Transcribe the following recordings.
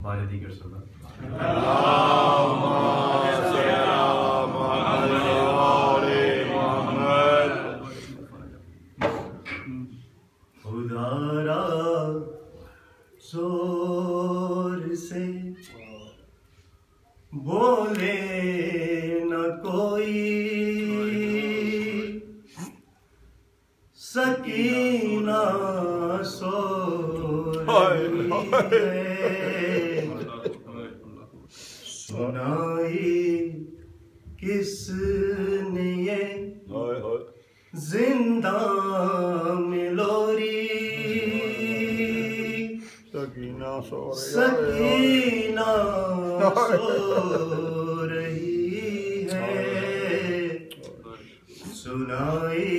बारे दीगर सल्लल्लाहु खुदारा जोर से बोले न कोई, सकीना सो रही है, सुनाई किसने ये जिंदा में लोरी, सकीना सो रही है, सुनाई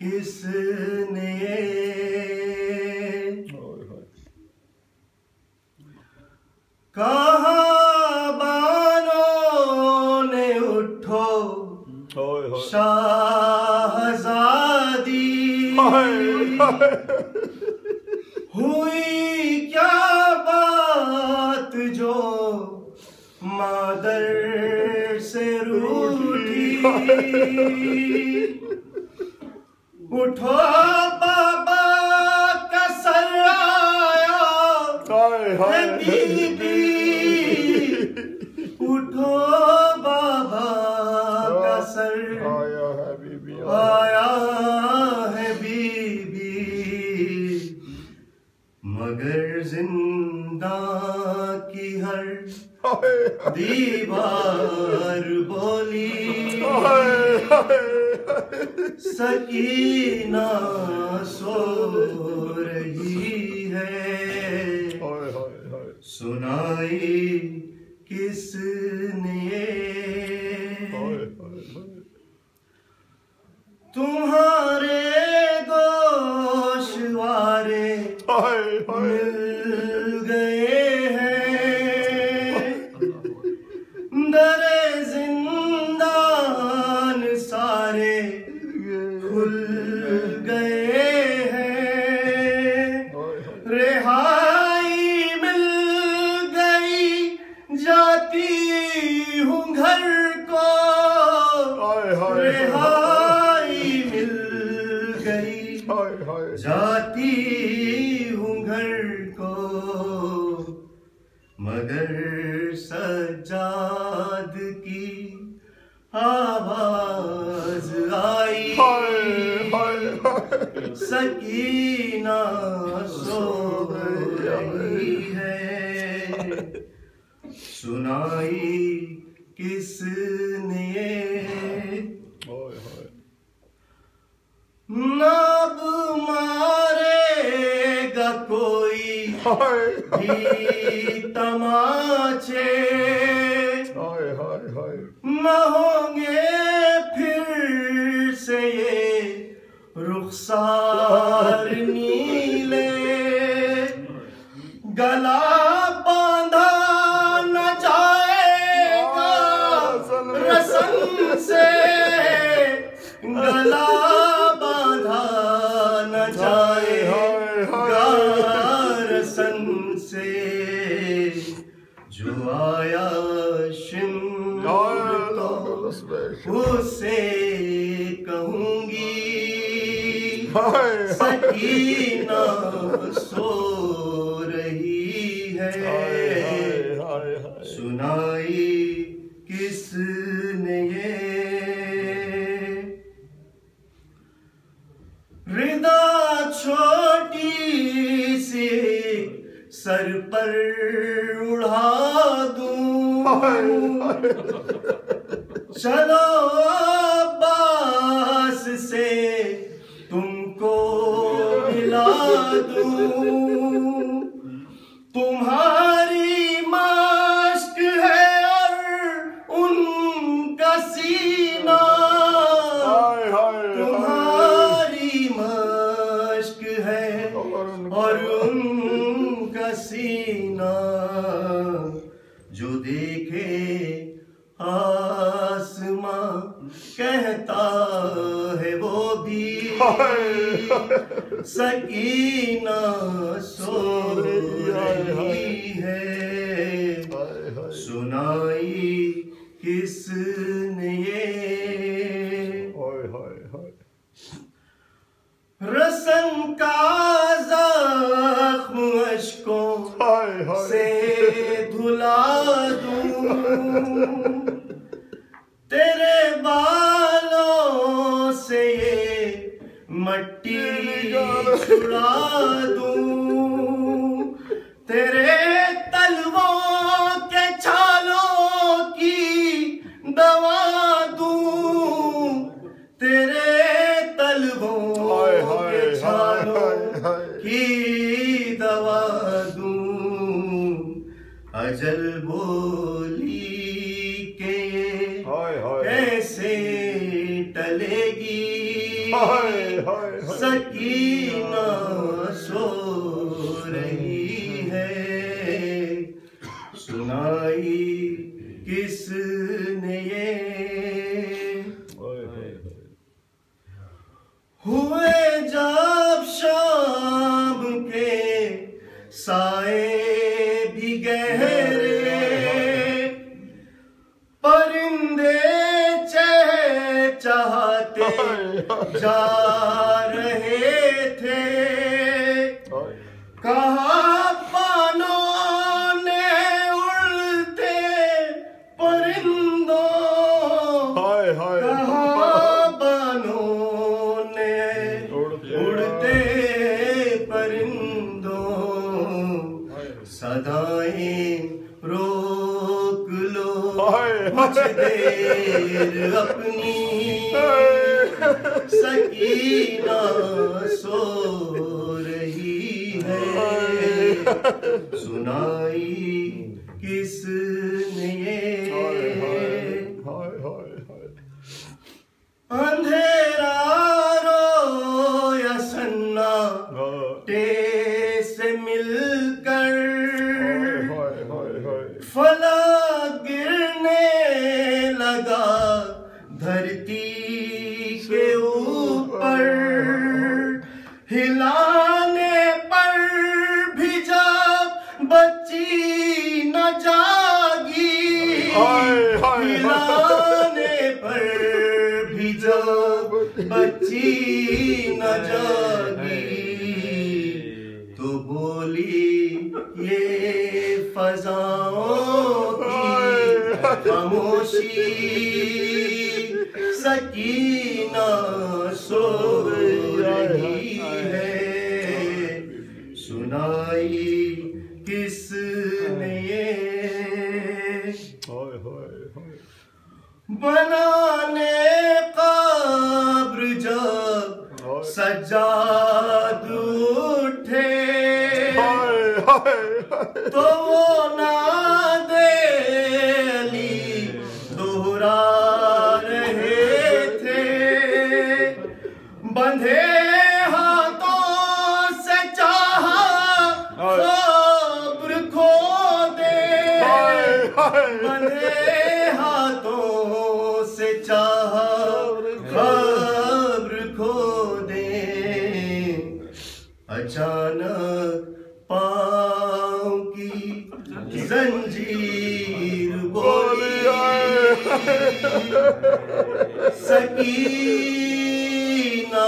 किसने कहा बानों ने उठो शाहज़ादी, हुई क्या बात जो मादर से रूठी, उठो बाबा का सर आया है बीबी, उठो बाबा का सर आया है बीबी, मगर जिंदा की हर दीवार बोली, सकीना सो रही है, सुनाई किसने तुम्हारे गोशवारे मिल गए हैं, दरे जिंदान सारे खुल गए हैं, रिहाई मिल गई जाती हूँ घर को, रिहाई मिल गई जाती हूँ घर को, मगर सज्जाद की आवाज आई, सकीना सो रही है, सुनाई किसने नब मारेगा कोई भी तमाचे, न होंगे फिर से ये रुखसार नीले, गला बांधा न जाएगा रसन से, गला बांधा न जाएगा रसन से, जो आया उसे कहूंगी सकीना सो रही है, सुनाई किसने ये रिदा छोटी सी सर पर उड़ा दूं, चलो अब्बास से तुमको मिला दूं, तुम्हारी मश्क है और उनका सीना, तुम्हारी मश्क है और उनका सीना, जो देखे आसमां कहता है वो भी सकीना सो रही है, सुनाई किसने ये रसन का ज़ख्म अश्कों से धुला दूं, तेरे बालों से ये मट्टी छुड़ा दूं, तेरे तलवों के छालों की दवा दूं, तेरे तलवों के छालों की दवा दूं, अजल बोली के कैसे टलेगी, सकीना सो रही है, सुनाई किसने ये हुए जब शाम के साए भी गहरे, परिंदे चहचहाते जा रहे थे, कहा पानों ने उड़ते परिंदों, कहा बानों ने उड़ते परिंदों, सदाएं रोक लो कुछ देर अपनी, सकीना सो रही है, सुनाई किसने ये अंधेरा रोया सन्नाटे से मिलकर, फलक गिरने लगा धरती के ऊपर, हिलाने पर भी जब बच्ची न जागी, हिलाने पर भी जब बच्ची न जागी, तो बोली ये फज़ाओं की खामोशी, सकीना सो रही है, सुनाई किसने ये बनाने कब्र जब सज्जाद उठे, तो वो नादे अली दोहरा रहे थे, बंधे हाथों से चाहा कब्र खो दे, बंधे हाथों से चाहा कब्र खो दे, अचानक पाँव की जंजीर बोली, सकीना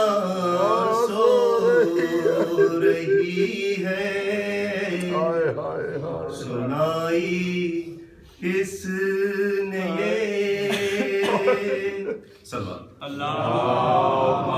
सो रही है, सुनाई किसने ये। अल्लाह